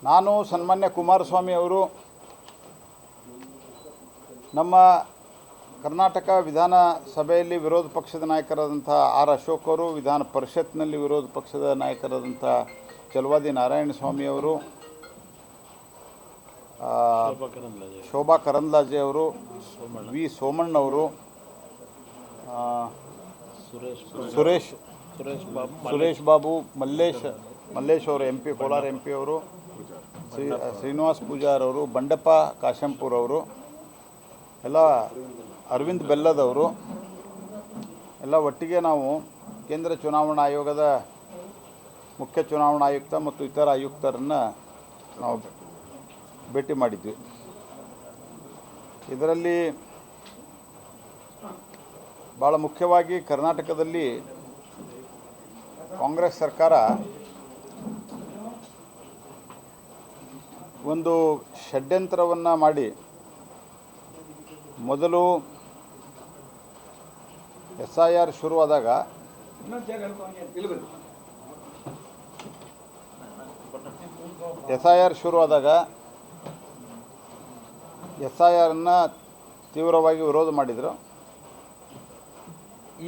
ನಾನು ಸನ್ಮಾನ್ಯ ಕುಮಾರಸ್ವಾಮಿ ಅವರು ನಮ್ಮ ಕರ್ನಾಟಕ ವಿಧಾನಸಭೆಯಲ್ಲಿ ವಿರೋಧ ಪಕ್ಷದ ನಾಯಕರಾದಂಥ ಆರ್ ಅಶೋಕ್ ಅವರು, ವಿಧಾನ ಪರಿಷತ್ನಲ್ಲಿ ವಿರೋಧ ಪಕ್ಷದ ನಾಯಕರಾದಂಥ ಚಲವಾದಿ ನಾರಾಯಣಸ್ವಾಮಿ ಅವರು, ಶೋಭಾ ಕರಂದ್ಲಾಜೆ ಅವರು, ವಿ ಸೋಮಣ್ಣವರು, ಸುರೇಶ್ ಬಾಬು, ಮಲ್ಲೇಶ್ ಅವರು MP ಕೋಲಾರ MP ಅವರು, ಶ್ರೀನಿವಾಸ್ ಪೂಜಾರ್ ಅವರು, ಬಂಡೆಪ್ಪ ಕಾಶಂಪುರ್ ಅವರು, ಎಲ್ಲ ಅರವಿಂದ್ ಬೆಲ್ಲದವರು ಎಲ್ಲ ಒಟ್ಟಿಗೆ ನಾವು ಕೇಂದ್ರ ಚುನಾವಣಾ ಆಯೋಗದ ಮುಖ್ಯ ಚುನಾವಣಾ ಆಯುಕ್ತ ಮತ್ತು ಇತರ ಆಯುಕ್ತರನ್ನು ನಾವು ಭೇಟಿ ಮಾಡಿದ್ವಿ. ಇದರಲ್ಲಿ ಭಾಳ ಮುಖ್ಯವಾಗಿ ಕರ್ನಾಟಕದಲ್ಲಿ ಕಾಂಗ್ರೆಸ್ ಸರ್ಕಾರ ಒಂದು ಷಡ್ಯಂತ್ರವನ್ನು ಮಾಡಿ ಮೊದಲು SIR ಶುರುವಾದಾಗ SIRನ್ನು ತೀವ್ರವಾಗಿ ವಿರೋಧ ಮಾಡಿದರು.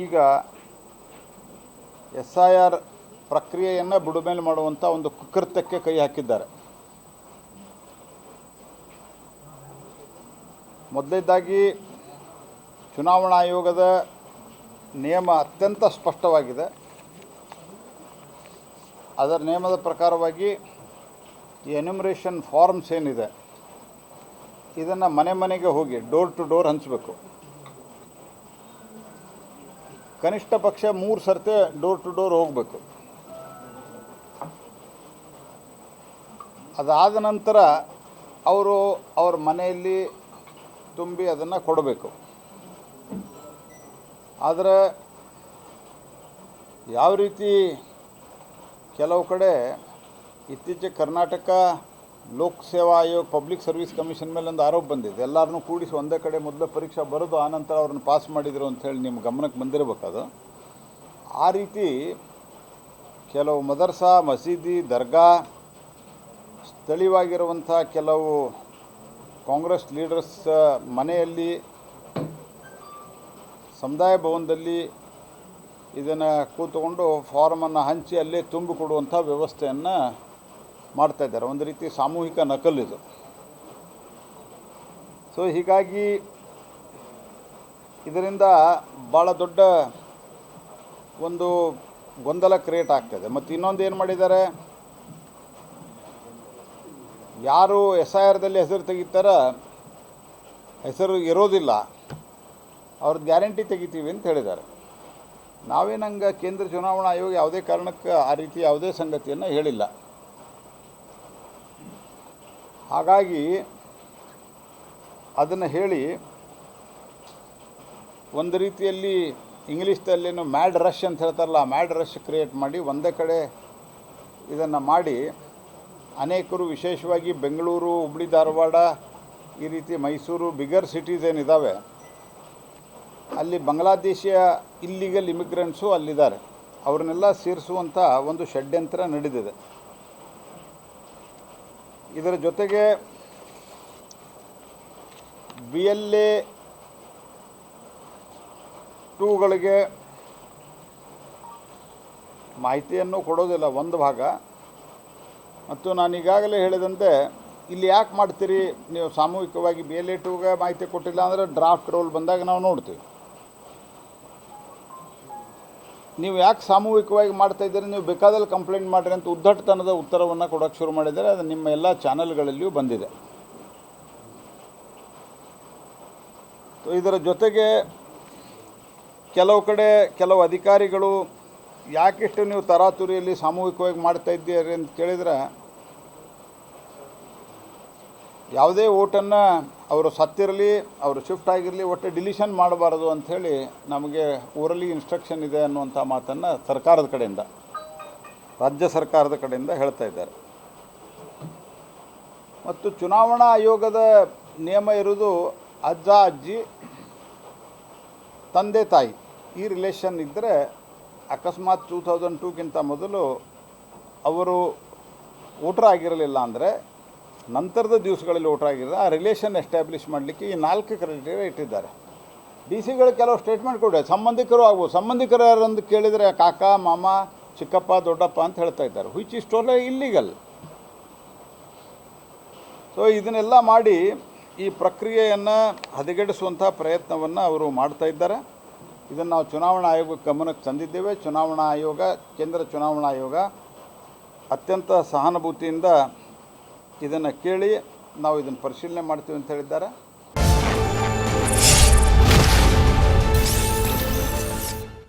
ಈಗ SIR ಪ್ರಕ್ರಿಯೆಯನ್ನು ಬುಡಮೇಲು ಮಾಡುವಂಥ ಒಂದು ಕುಕೃತ್ಯಕ್ಕೆ ಕೈ ಹಾಕಿದ್ದಾರೆ. ಮೊದಲನೇದಾಗಿ ಚುನಾವಣಾ ಆಯೋಗದ ನಿಯಮ ಅತ್ಯಂತ ಸ್ಪಷ್ಟವಾಗಿದೆ. ಅದರ ನಿಯಮದ ಪ್ರಕಾರವಾಗಿ ಈ ಎನ್ಯುಮರೇಷನ್ ಫಾರ್ಮ್ಸ್ ಏನಿದೆ ಇದನ್ನು ಮನೆ ಮನೆಗೆ ಹೋಗಿ ಡೋರ್ ಟು ಡೋರ್ ಹಂಚಬೇಕು. ಕನಿಷ್ಠ ಪಕ್ಷ 3 ಸರ್ತಿ ಡೋರ್ ಟು ಡೋರ್ ಹೋಗಬೇಕು. ಅದಾದ ನಂತರ ಅವರು ಅವ್ರ ಮನೆಯಲ್ಲಿ ತುಂಬಿ ಅದನ್ನು ಕೊಡಬೇಕು. ಆದರೆ ಯಾವ ರೀತಿ ಕೆಲವು ಕಡೆ ಇತ್ತೀಚೆಗೆ ಕರ್ನಾಟಕ ಲೋಕ್ ಸೇವಾ ಆಯೋಗ ಪಬ್ಲಿಕ್ ಸರ್ವಿಸ್ ಕಮಿಷನ್ ಮೇಲೆ ಒಂದು ಆರೋಪ ಬಂದಿದೆ. ಎಲ್ಲರನ್ನೂ ಕೂಡಿಸಿ ಒಂದೇ ಕಡೆ ಮೊದಲು ಪರೀಕ್ಷೆ ಬರೆದು ಆನಂತರ ಅವ್ರನ್ನ ಪಾಸ್ ಮಾಡಿದರು ಅಂಥೇಳಿ ನಿಮ್ಮ ಗಮನಕ್ಕೆ ಬಂದಿರಬೇಕದು. ಆ ರೀತಿ ಕೆಲವು ಮದರ್ಸಾ, ಮಸೀದಿ, ದರ್ಗಾ, ಸ್ಥಳೀಯವಾಗಿರುವಂಥ ಕೆಲವು ಕಾಂಗ್ರೆಸ್ ಲೀಡರ್ಸ್ ಮನೆಯಲ್ಲಿ, ಸಮುದಾಯ ಭವನದಲ್ಲಿ ಇದನ್ನು ಕೂತ್ಕೊಂಡು ಫಾರ್ಮನ್ನು ಹಂಚಿ ಅಲ್ಲೇ ತುಂಬಿಕೊಡುವಂಥ ವ್ಯವಸ್ಥೆಯನ್ನು ಮಾಡ್ತಾಯಿದ್ದಾರೆ. ಒಂದು ರೀತಿ ಸಾಮೂಹಿಕ ನಕಲಿದು. ಸೊ ಹೀಗಾಗಿ ಇದರಿಂದ ಭಾಳ ದೊಡ್ಡ ಒಂದು ಗೊಂದಲ ಕ್ರಿಯೇಟ್ ಆಗ್ತಾಯಿದೆ. ಮತ್ತು ಇನ್ನೊಂದು ಏನು ಮಾಡಿದ್ದಾರೆ, ಯಾರು SIRದಲ್ಲಿ ಹೆಸರು ತೆಗಿತಾರ, ಹೆಸರು ಇರೋದಿಲ್ಲ, ಅವ್ರದ್ದು ಗ್ಯಾರಂಟಿ ತೆಗಿತೀವಿ ಅಂತ ಹೇಳಿದ್ದಾರೆ. ನಾವೇನಂಗೆ ಕೇಂದ್ರ ಚುನಾವಣಾ ಆಯೋಗ ಯಾವುದೇ ಕಾರಣಕ್ಕೆ ಆ ರೀತಿ ಯಾವುದೇ ಸಂಗತಿಯನ್ನು ಹೇಳಿಲ್ಲ. ಹಾಗಾಗಿ ಅದನ್ನು ಹೇಳಿ ಒಂದು ರೀತಿಯಲ್ಲಿ ಇಂಗ್ಲೀಷ್ದಲ್ಲೇನು ಮ್ಯಾಡ್ ರಶ್ ಅಂತ ಹೇಳ್ತಾರಲ್ಲ, ಆ ಮ್ಯಾಡ್ ರಶ್ ಕ್ರಿಯೇಟ್ ಮಾಡಿ ಒಂದೇ ಕಡೆ ಇದನ್ನು ಮಾಡಿ ಅನೇಕರು, ವಿಶೇಷವಾಗಿ ಬೆಂಗಳೂರು, ಹುಬ್ಬಳ್ಳಿ, ಧಾರವಾಡ, ಈ ರೀತಿ ಮೈಸೂರು ಬಿಗರ್ ಸಿಟೀಸ್ ಏನಿದ್ದಾವೆ ಅಲ್ಲಿ ಬಾಂಗ್ಲಾದೇಶಿಯ ಇಲ್ಲಿಗಲ್ ಇಮಿಗ್ರೆಂಟ್ಸು ಅಲ್ಲಿದ್ದಾರೆ. ಅವ್ರನ್ನೆಲ್ಲ ಸೇರಿಸುವಂಥ ಒಂದು ಷಡ್ಯಂತ್ರ ನಡೆದಿದೆ. ಇದರ ಜೊತೆಗೆ BLA 2ಗಳಿಗೆ ಮಾಹಿತಿಯನ್ನು ಕೊಡೋದಿಲ್ಲ ಒಂದು ಭಾಗ. ಮತ್ತು ನಾನು ಈಗಾಗಲೇ ಹೇಳಿದಂತೆ ಇಲ್ಲಿ ಯಾಕೆ ಮಾಡ್ತೀರಿ ನೀವು ಸಾಮೂಹಿಕವಾಗಿ BLA 2ಗೆ ಮಾಹಿತಿ ಕೊಟ್ಟಿಲ್ಲ ಅಂದರೆ ಡ್ರಾಫ್ಟ್ ರೋಲ್ ಬಂದಾಗ ನಾವು ನೋಡ್ತೀವಿ. ನೀವು ಯಾಕೆ ಸಾಮೂಹಿಕವಾಗಿ ಮಾಡ್ತಾಯಿದ್ದೀರಿ, ನೀವು ಬೇಕಾದಲ್ಲಿ ಕಂಪ್ಲೇಂಟ್ ಮಾಡಿರಿ ಅಂತ ಉದ್ದಟತನದ ಉತ್ತರವನ್ನು ಕೊಡೋಕ್ಕೆ ಶುರು ಮಾಡಿದರೆ ಅದು ನಿಮ್ಮ ಎಲ್ಲ ಚಾನಲ್ಗಳಲ್ಲಿಯೂ ಬಂದಿದೆ. ಇದರ ಜೊತೆಗೆ ಕೆಲವು ಕಡೆ ಕೆಲವು ಅಧಿಕಾರಿಗಳು ಯಾಕಿಷ್ಟು ನೀವು ತರಾತುರಿಯಲ್ಲಿ ಸಾಮೂಹಿಕವಾಗಿ ಮಾಡ್ತಾಯಿದ್ದೀರಿ ಅಂತ ಕೇಳಿದರೆ, ಯಾವುದೇ ಓಟನ್ನು ಅವರು ಸತ್ತಿರಲಿ, ಅವರು ಶಿಫ್ಟ್ ಆಗಿರಲಿ, ಒಟ್ಟು ಡಿಲೀಷನ್ ಮಾಡಬಾರ್ದು ಅಂಥೇಳಿ ನಮಗೆ ಊರಲ್ಲಿ ಇನ್ಸ್ಟ್ರಕ್ಷನ್ ಇದೆ ಅನ್ನುವಂಥ ಮಾತನ್ನು ಸರ್ಕಾರದ ಕಡೆಯಿಂದ, ರಾಜ್ಯ ಸರ್ಕಾರದ ಕಡೆಯಿಂದ ಹೇಳ್ತಾ ಇದ್ದಾರೆ. ಮತ್ತು ಚುನಾವಣಾ ಆಯೋಗದ ನಿಯಮ ಇರೋದು ಅಜ್ಜ ಅಜ್ಜಿ ತಂದೆ ತಾಯಿ ಈ ರಿಲೇಷನ್ ಇದ್ದರೆ ಅಕಸ್ಮಾತ್ 2002ಗಿಂತ ಮೊದಲು ಅವರು ವೋಟರ್ ಆಗಿರಲಿಲ್ಲ ಅಂದರೆ ನಂತರದ ದಿವಸಗಳಲ್ಲಿ ವೋಟರ್ ಆಗಿರಲಿಲ್ಲ ಆ ರಿಲೇಷನ್ ಎಸ್ಟಾಬ್ಲಿಷ್ ಮಾಡಲಿಕ್ಕೆ ಈ 4 ಕ್ರೈಟೀರಿಯಾ ಇಟ್ಟಿದ್ದಾರೆ. ಡಿ ಸಿಗಳು ಕೆಲವು ಸ್ಟೇಟ್ಮೆಂಟ್ ಕೊಡಿ, ಸಂಬಂಧಿಕರು ಆಗ್ಬೋದು. ಸಂಬಂಧಿಕರು ಯಾರಂದು ಕೇಳಿದರೆ ಕಾಕ, ಮಾಮ, ಚಿಕ್ಕಪ್ಪ, ದೊಡ್ಡಪ್ಪ ಅಂತ ಹೇಳ್ತಾ ಇದ್ದಾರೆ, which is totally illegal. So ಇದನ್ನೆಲ್ಲ ಮಾಡಿ ಈ ಪ್ರಕ್ರಿಯೆಯನ್ನು ಹದಗೆಡಿಸುವಂಥ ಪ್ರಯತ್ನವನ್ನು ಅವರು ಮಾಡ್ತಾ ಇದ್ದಾರೆ. ಇದನ್ನು ನಾವು ಚುನಾವಣಾ ಆಯೋಗಕ್ಕೆ ಗಮನಕ್ಕೆ ತಂದಿದ್ದೇವೆ. ಚುನಾವಣಾ ಆಯೋಗ, ಕೇಂದ್ರ ಚುನಾವಣಾ ಆಯೋಗ ಅತ್ಯಂತ ಸಹಾನುಭೂತಿಯಿಂದ ಇದನ್ನು ಕೇಳಿ ನಾವು ಇದನ್ನು ಪರಿಶೀಲನೆ ಮಾಡ್ತೀವಿ ಅಂತ ಹೇಳಿದ್ದಾರೆ.